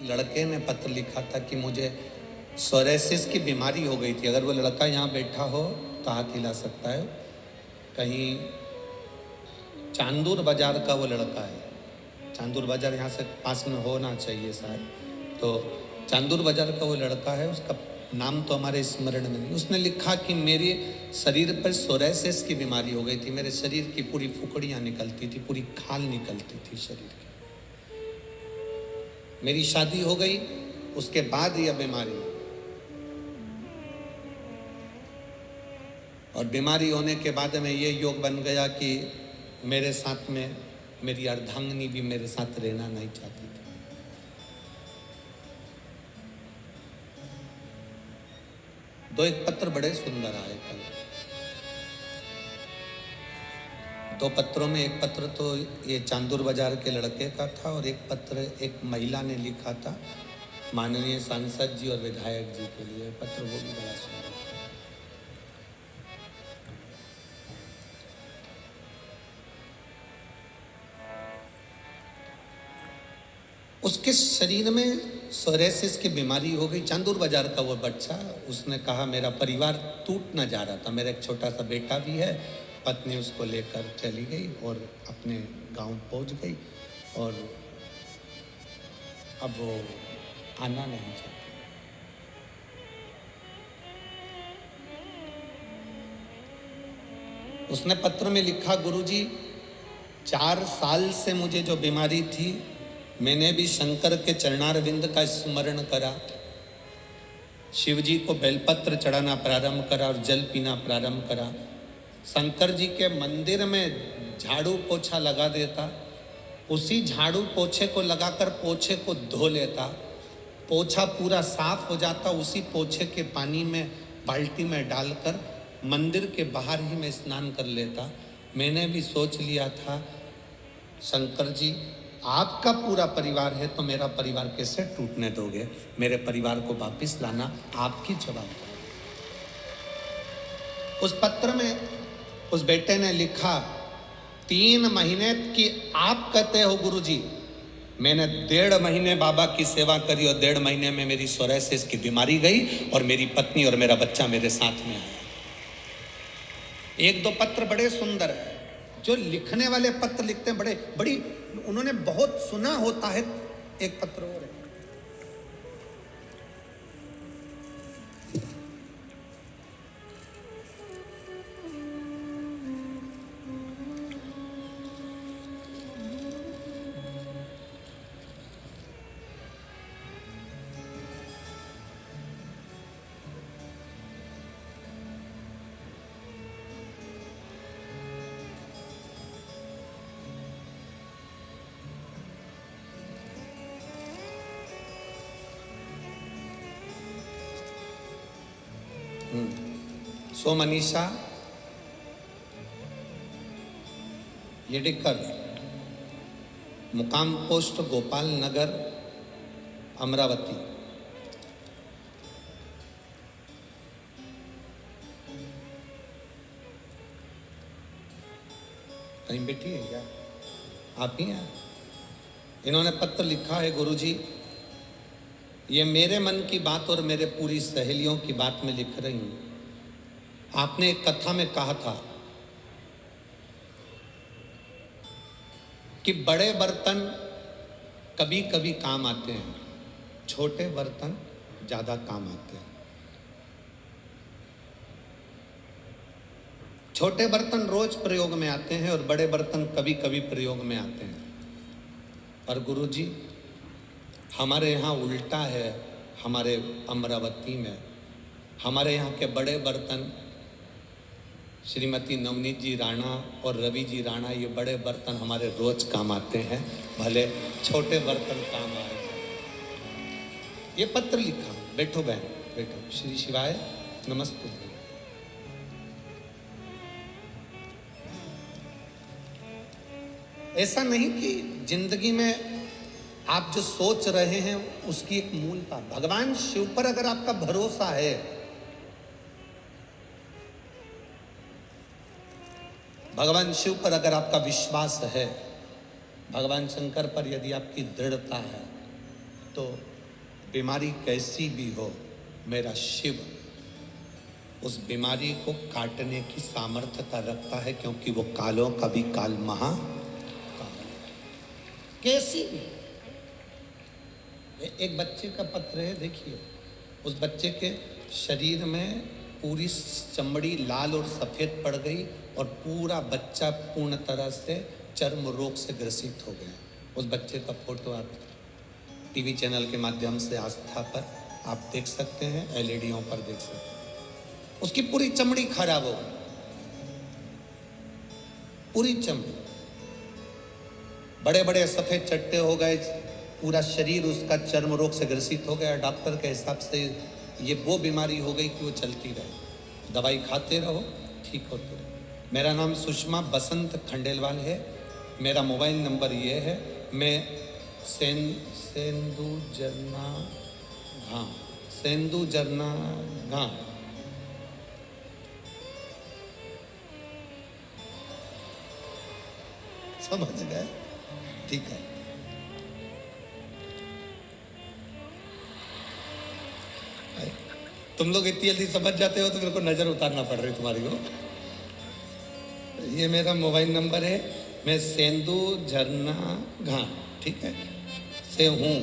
लड़के ने पत्र लिखा था कि मुझे सोरेसिस की बीमारी हो गई थी। अगर वो लड़का यहाँ बैठा हो तो हाथ हिला सकता है। कहीं चांदूर बाजार का वो लड़का है। चांदूर बाजार यहाँ से पास में होना चाहिए शायद। तो चांदूर बाजार का वो लड़का है, उसका नाम तो हमारे स्मरण में नहीं। उसने लिखा कि मेरे शरीर पर सोरेसिस की बीमारी हो गई थी। मेरे शरीर की पूरी फुकड़ियाँ निकलती थी, पूरी खाल निकलती थी शरीर की। मेरी शादी हो गई, उसके बाद यह बीमारी। और बीमारी होने के बाद में ये योग बन गया कि मेरे साथ में मेरी अर्धांगिनी भी मेरे साथ रहना नहीं चाहती थी। दो एक पत्र बड़े सुंदर आए कल। दो पत्रों में एक पत्र तो ये चांदूर बाजार के लड़के का था और एक पत्र एक महिला ने लिखा था माननीय सांसद जी और विधायक जी के लिए। पत्र वो भी बड़ा सुंदर था। उसके शरीर में सोरेसिस की बीमारी हो गई। चांदूर बाजार का वो बच्चा, उसने कहा मेरा परिवार टूट ना जा रहा था। मेरा एक छोटा सा बेटा भी है। पत्नी उसको लेकर चली गई और अपने गांव पहुंच गई और अब वो आना नहीं चाहती। उसने पत्र में लिखा, गुरुजी 4 साल से मुझे जो बीमारी थी, मैंने भी शंकर के चरणारविंद का स्मरण करा, शिव जी को बेलपत्र चढ़ाना प्रारंभ करा और जल पीना प्रारंभ करा। शंकर जी के मंदिर में झाड़ू पोछा लगा देता, उसी झाड़ू पोछे को लगाकर पोछे को धो लेता, पोछा पूरा साफ हो जाता, उसी पोछे के पानी में बाल्टी में डालकर मंदिर के बाहर ही मैं स्नान कर लेता। मैंने भी सोच लिया था शंकर जी आपका पूरा परिवार है तो मेरा परिवार कैसे टूटने दोगे? मेरे परिवार को वापस लाना आपकी जवाबदारी। उस पत्र में उस बेटे ने लिखा, 3 महीने की आप कहते हो गुरुजी, मैंने 1.5 महीने बाबा की सेवा करी और 1.5 महीने में मेरी सोरेसिस की बीमारी गई और मेरी पत्नी और मेरा बच्चा मेरे साथ में आया। 1-2 पत्र बड़े सुंदर है। जो लिखने वाले पत्र लिखते हैं बड़ी उन्होंने बहुत सुना होता है। एक पत्र और है, सो मनीषा येडिकर, मुकाम पोस्ट गोपाल नगर, अमरावती। कहीं बैठी है क्या? आप ही हैं? इन्होंने पत्र लिखा है, गुरुजी ये मेरे मन की बात और मेरे पूरी सहेलियों की बात में लिख रही हूँ। आपने एक कथा में कहा था कि बड़े बर्तन कभी कभी काम आते हैं, छोटे बर्तन ज्यादा काम आते हैं। छोटे बर्तन रोज प्रयोग में आते हैं और बड़े बर्तन कभी कभी प्रयोग में आते हैं। और गुरुजी हमारे यहाँ उल्टा है। हमारे अमरावती में हमारे यहाँ के बड़े बर्तन, श्रीमती नवनीत जी राणा और रवि जी राणा, ये बड़े बर्तन हमारे रोज काम आते हैं, भले छोटे बर्तन काम आए। ये पत्र लिखा। बैठो बहन, बैठो। श्री शिवाय नमस्ते। ऐसा नहीं कि जिंदगी में आप जो सोच रहे हैं उसकी एक मूलता, भगवान शिव पर अगर आपका भरोसा है, भगवान शिव पर अगर आपका विश्वास है, भगवान शंकर पर यदि आपकी दृढ़ता है, तो बीमारी कैसी भी हो, मेरा शिव उस बीमारी को काटने की सामर्थ्यता रखता है, क्योंकि वो कालों का भी काल महा कैसी भी। एक बच्चे का पत्र है, देखिए, उस बच्चे के शरीर में पूरी चमड़ी लाल और सफ़ेद पड़ गई और पूरा बच्चा पूर्ण तरह से चर्म रोग से ग्रसित हो गया। उस बच्चे का फोटो आप टीवी चैनल के माध्यम से आस्था पर आप देख सकते हैं, एलईडीओं पर देख सकते हैं। उसकी पूरी चमड़ी खराब हो गई, पूरी चमड़ी, बड़े बड़े सफ़ेद चट्टे हो गए, पूरा शरीर उसका चर्म रोग से ग्रसित हो गया। डॉक्टर के हिसाब से ये वो बीमारी हो गई कि वो चलती रहे, दवाई खाते रहो, ठीक होते रहो। मेरा नाम सुषमा बसंत खंडेलवाल है। मेरा मोबाइल नंबर ये है, मैं सेंदू जरना घाम समझ गए? ठीक है। तुम लोग इतनी जल्दी समझ जाते हो तो मेरे को नजर उतारना पड़ रही तुम्हारी को। ये मेरा मोबाइल नंबर है, मैं सेंदू झरना घाट, ठीक है, से हूँ।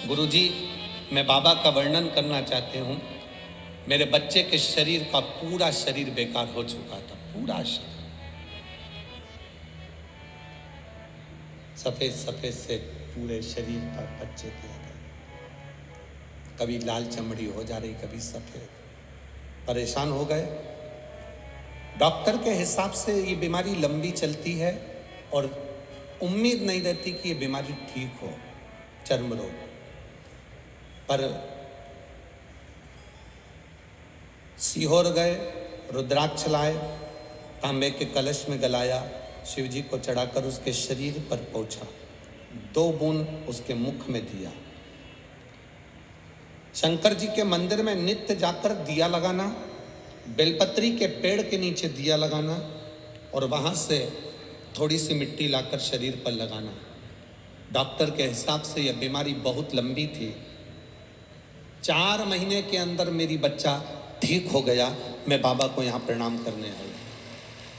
गुरुजी, मैं बाबा का वर्णन करना चाहते हूँ। मेरे बच्चे के शरीर का पूरा शरीर बेकार हो चुका था, पूरा शरीर सफ़ेद सफ़ेद से पूरे शरीर पर बच्चे के आ गए, कभी लाल चमड़ी हो जा रही, कभी सफ़ेद, परेशान हो गए। डॉक्टर के हिसाब से ये बीमारी लंबी चलती है और उम्मीद नहीं रहती कि ये बीमारी ठीक हो, चर्म रोग। पर सीहोर गए, रुद्राक्ष लाए, तांबे के कलश में गलाया, शिव जी को चढ़ाकर उसके शरीर पर पोंछा, 2 बूंद उसके मुख में दिया। शंकर जी के मंदिर में नित्य जाकर दिया लगाना, बेलपत्री के पेड़ के नीचे दिया लगाना और वहाँ से थोड़ी सी मिट्टी लाकर शरीर पर लगाना। डॉक्टर के हिसाब से यह बीमारी बहुत लंबी थी। 4 महीने के अंदर मेरी बच्चा ठीक हो गया। मैं बाबा को यहाँ प्रणाम करने आई।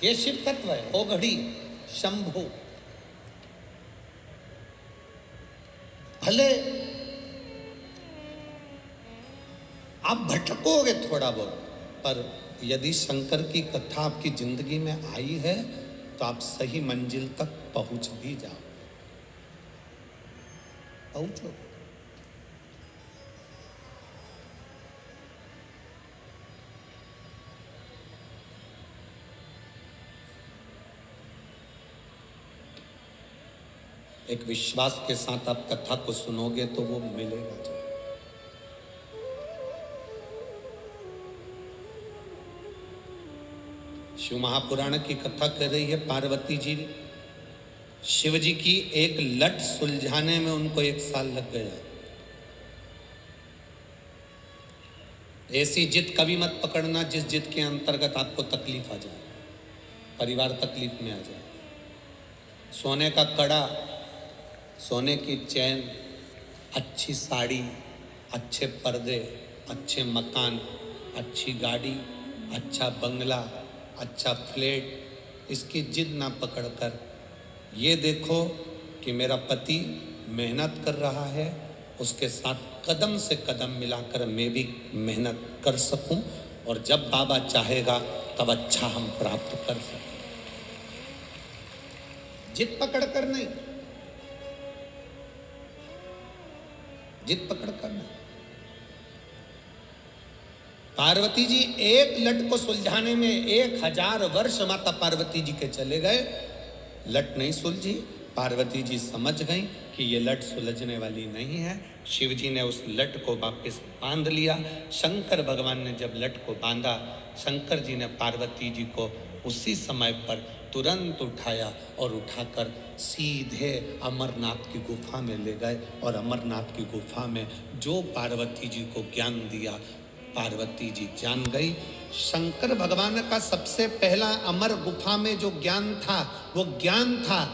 ये शिव तत्व है, ओ घड़ी शंभु। भले आप भटकोगे थोड़ा बहुत, पर यदि शंकर की कथा आपकी जिंदगी में आई है तो आप सही मंजिल तक पहुंच भी जाओ, पहुंचो। एक विश्वास के साथ आप कथा को सुनोगे तो वो मिलेगा जो। शिव महापुराण की कथा कर रही है पार्वती जी। शिव जी की एक लट सुलझाने में उनको 1 साल लग गया। ऐसी जिद कभी मत पकड़ना जिस जिद के अंतर्गत आपको तकलीफ आ जाए, परिवार तकलीफ में आ जाए। सोने का कड़ा, सोने की चैन, अच्छी साड़ी, अच्छे पर्दे, अच्छे मकान, अच्छी गाड़ी, अच्छा बंगला, अच्छा फ्लैट, इसकी जिद ना पकड़कर ये देखो कि मेरा पति मेहनत कर रहा है, उसके साथ कदम से कदम मिलाकर मैं भी मेहनत कर सकूं और जब बाबा चाहेगा तब अच्छा हम प्राप्त कर सकें। जिद पकड़कर नहीं, जिद पकड़कर नहीं। पार्वती जी एक लट को सुलझाने में 1000 वर्ष माता पार्वती जी के चले गए, लट नहीं सुलझी। पार्वती जी समझ गई कि ये लट सुलझने वाली नहीं है। शिव जी ने उस लट को वापस बांध लिया। शंकर भगवान ने जब लट को बांधा, शंकर जी ने पार्वती जी को उसी समय पर तुरंत उठाया और उठाकर सीधे अमरनाथ की गुफा में ले गए और अमरनाथ की गुफा में जो पार्वती जी को ज्ञान दिया, पार्वती जी जान गई। शंकर भगवान का सबसे पहला अमर गुफा में जो ज्ञान था, वो ज्ञान था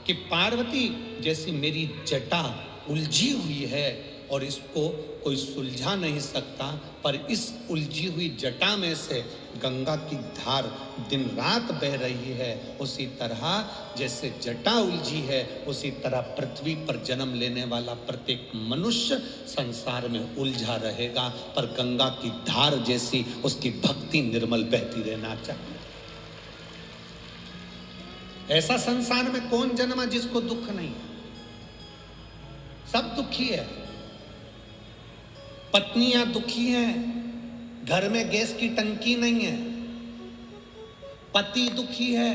कि पार्वती जैसी मेरी जटा उलझी हुई है और इसको कोई सुलझा नहीं सकता, पर इस उलझी हुई जटा में से गंगा की धार दिन रात बह रही है। उसी तरह जैसे जटा उलझी है, उसी तरह पृथ्वी पर जन्म लेने वाला प्रत्येक मनुष्य संसार में उलझा रहेगा, पर गंगा की धार जैसी उसकी भक्ति निर्मल बहती रहना चाहिए। ऐसा संसार में कौन जन्मा जिसको दुख नहीं है? सब दुखी है। पत्नियां दुखी हैं, घर में गैस की टंकी नहीं है। पति दुखी है,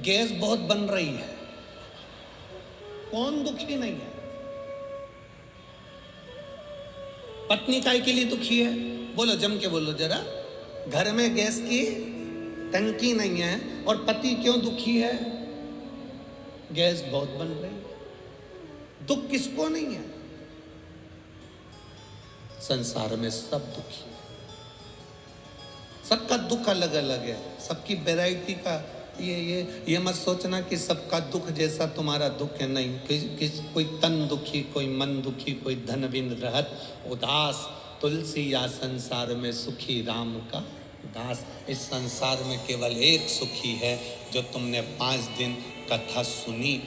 गैस बहुत बन रही है। कौन दुखी नहीं है? पत्नी काय के लिए दुखी है? बोलो, जम के बोलो जरा। घर में गैस की टंकी नहीं है। और पति क्यों दुखी है? गैस बहुत बन रही है। दुख किसको नहीं है? संसार में सब दुखी है। सबका दुख अलग अलग है, सबकी वैरायटी का। ये मत सोचना कि सबका दुख जैसा तुम्हारा दुख है, नहीं। कोई तन दुखी, कोई मन दुखी, कोई धन बिन रहत उदास, तुलसी या संसार में सुखी राम का दास। इस संसार में केवल एक सुखी है, जो तुमने 5 दिन कथा सुनी